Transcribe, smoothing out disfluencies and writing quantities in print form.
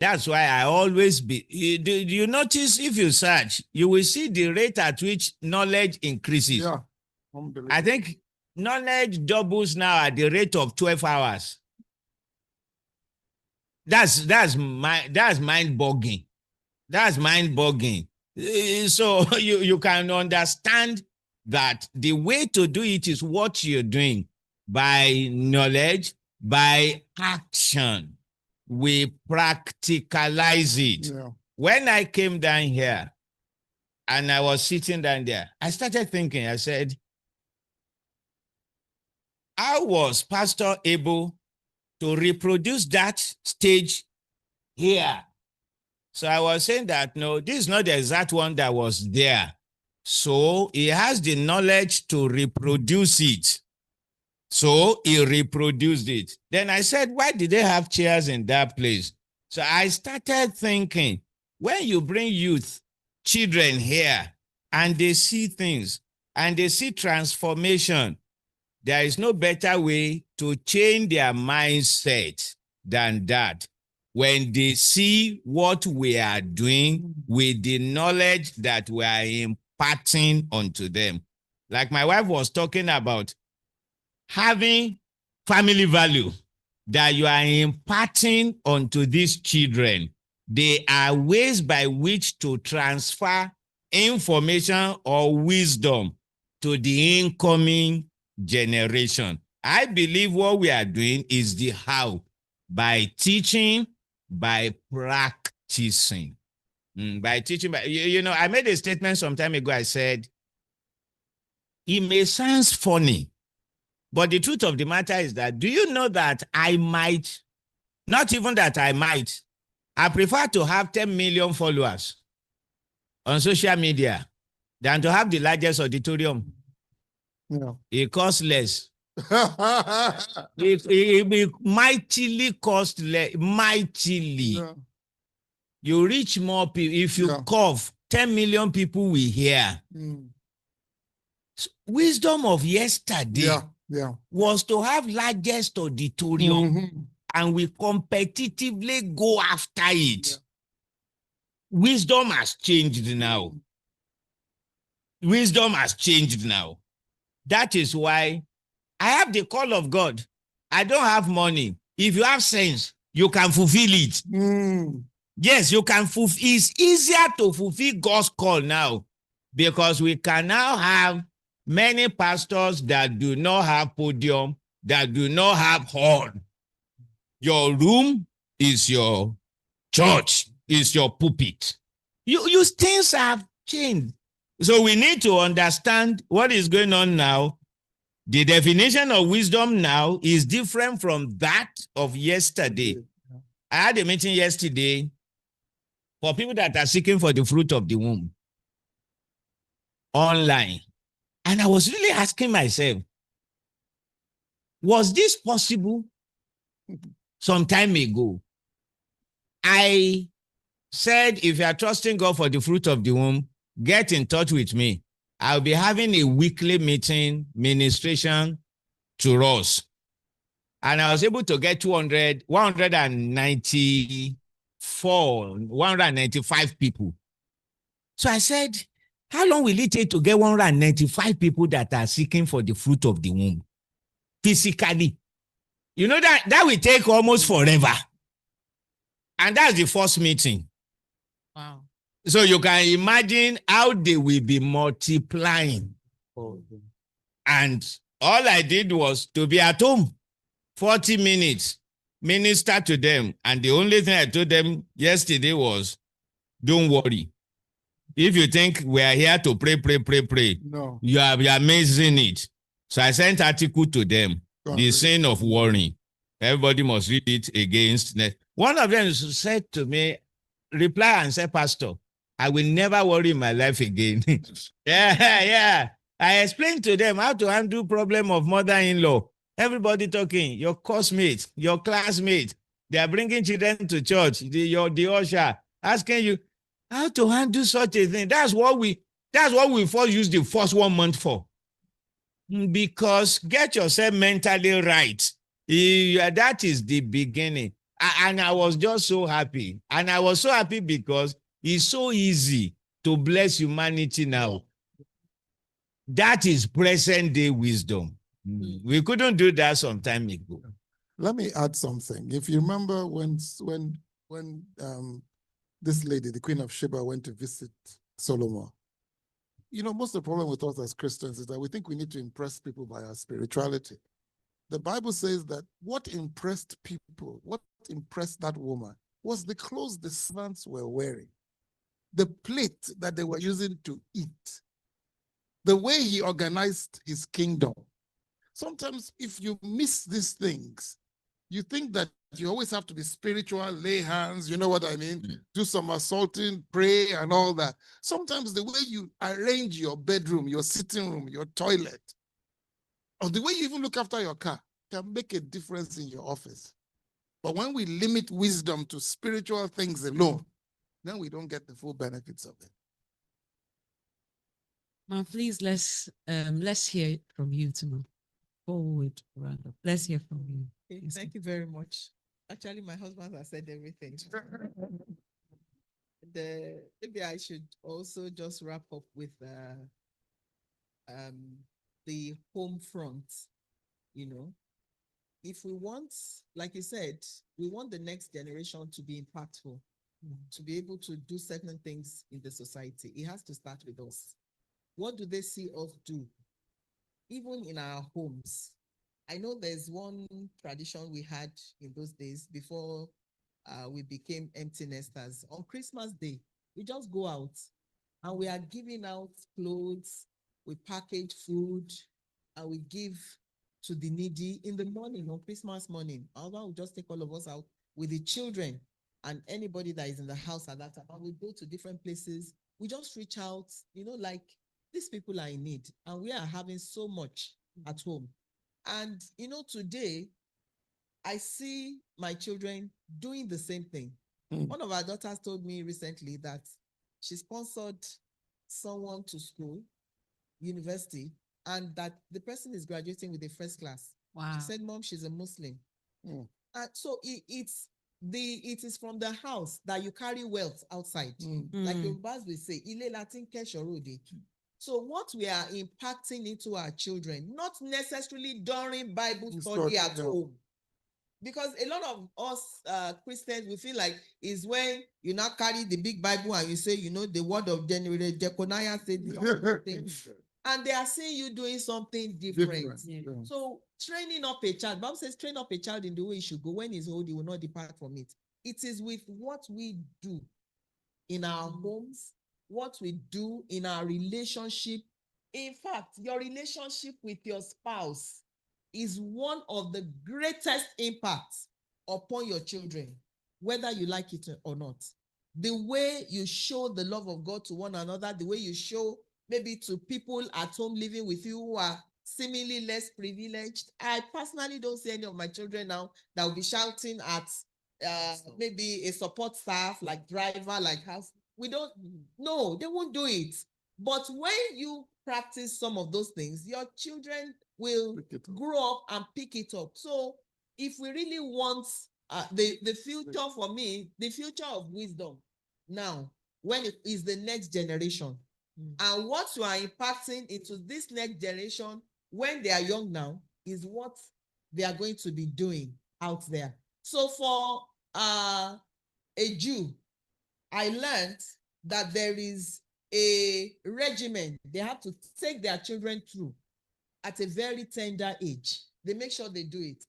That's why I always be. Do you notice if you search, you will see the rate at which knowledge increases. Yeah. Unbelievable. I think knowledge doubles now at the rate of 12 hours. That's mind-boggling. That's mind-boggling. So you can understand that the way to do it is what you're doing by knowledge, by action. We practicalize it. Yeah. When I came down here and I was sitting down there, I started thinking, I said, how was Pastor able to reproduce that stage here? So I was saying that, no, this is not the exact one that was there. So he has the knowledge to reproduce it. So he reproduced it. Then I said, why did they have chairs in that place? So I started thinking, when you bring youth, children here, and they see things, and they see transformation, there is no better way to change their mindset than that. When they see what we are doing with the knowledge that we are imparting onto them. Like my wife was talking about, having family value that you are imparting onto these children. There are ways by which to transfer information or wisdom to the incoming generation. I believe what we are doing is the how, by teaching, by practicing. By teaching, I made a statement some time ago. I said, it may sound funny, but the truth of the matter is that, do you know that I might, not even that I might, I prefer to have 10 million followers on social media than to have the largest auditorium. Yeah. It costs less. it mightily cost less. Mightily. Yeah. You reach more people. If you cough, 10 million people will hear. Wisdom of yesterday was to have largest auditorium, and we competitively go after it. Wisdom has changed now. Wisdom has changed now. That is why I have the call of God. I don't have money. If you have sense, you can fulfill it. Yes, you can fulfill. It's easier to fulfill God's call now, because we can now have many pastors that do not have podium, that do not have hall. Your room is your church, is your pulpit. You things have changed. So we need to understand what is going on now. The definition of wisdom now is different from that of yesterday. I had a meeting yesterday for people that are seeking for the fruit of the womb online. And I was really asking myself, was this possible some time ago? I said, if you are trusting God for the fruit of the womb, get in touch with me. I'll be having a weekly meeting, ministration to us. And I was able to get 195 people. So I said, how long will it take to get 195 people that are seeking for the fruit of the womb? Physically. You know that will take almost forever. And that's the first meeting. Wow. So you can imagine how they will be multiplying. And all I did was to be at home, 40 minutes, minister to them. And the only thing I told them yesterday was, don't worry. If you think we are here to pray, no, you are missing it. So I sent article to them, the sin of worrying. Everybody must read it against. One of them said to me, reply and say, Pastor, I will never worry in my life again. Yeah. I explained to them how to handle problem of mother-in-law. Everybody talking, your coursemate, your classmate, they are bringing children to church, the usher, asking you how to handle such a thing. That's what we first use the first 1 month for. Because get yourself mentally right. That is the beginning. And I was just so happy. And I was so happy because it's so easy to bless humanity now. That is present day wisdom. We couldn't do that some time ago. Let me add something. If you remember when this lady, the Queen of Sheba, went to visit Solomon, you know, most of the problem with us as Christians is that we think we need to impress people by our spirituality. The Bible says that what impressed people, what impressed that woman, was the clothes the servants were wearing, the plate that they were using to eat, the way he organized his kingdom. Sometimes if you miss these things, you think that you always have to be spiritual, lay hands, you know what I mean? Do some assaulting, pray and all that. Sometimes the way you arrange your bedroom, your sitting room, your toilet, or the way you even look after your car can make a difference in your office. But when we limit wisdom to spiritual things alone, then we don't get the full benefits of it. Ma, please let's hear from you, Timo. Forward, Randall. Let's hear from you. Okay, thank you very much. Actually, my husband has said everything. Maybe I should also just wrap up with the home front. You know, if we want, like you said, we want the next generation to be impactful, to be able to do certain things in the society. It has to start with us. What do they see us do? Even in our homes. I know there's one tradition we had in those days before we became empty nesters. On Christmas Day, we just go out and we are giving out clothes, we package food, and we give to the needy in the morning, on Christmas morning. Our will just take all of us out with the children and anybody that is in the house at that time. And we go to different places. We just reach out, you know, like these people are in need and we are having so much at home. And, you know, today I see my children doing the same thing. One of our daughters told me recently that she sponsored someone to school, university, and that the person is graduating with a first class. Wow. She said, Mom, she's a Muslim. So it is from the house that you carry wealth outside. Like your boss will say, Ile Latin Keshorode. So what we are impacting into our children, not necessarily during Bible study at home. Because a lot of us Christians, we feel like is when you now carry the big Bible and you say, you know, the word of Jeconiah said things. And they are seeing you doing something different. Yeah. So training up a child, Bible says train up a child in the way he should go. When he's old, he will not depart from it. It is with what we do in our homes, what we do in our relationship. In fact, your relationship with your spouse is one of the greatest impacts upon your children, whether you like it or not. The way you show the love of God to one another, the way you show maybe to people at home living with you who are seemingly less privileged. I personally don't see any of my children now that will be shouting at maybe a support staff, like driver, like house. No, they won't do it. But when you practice some of those things, your children will grow up and pick it up. So if we really want the future for me, the future of wisdom now, when it is the next generation, and what you are impacting into this next generation when they are young now is what they are going to be doing out there. So for a Jew, I learned that there is a regimen they have to take their children through at a very tender age. They make sure they do it.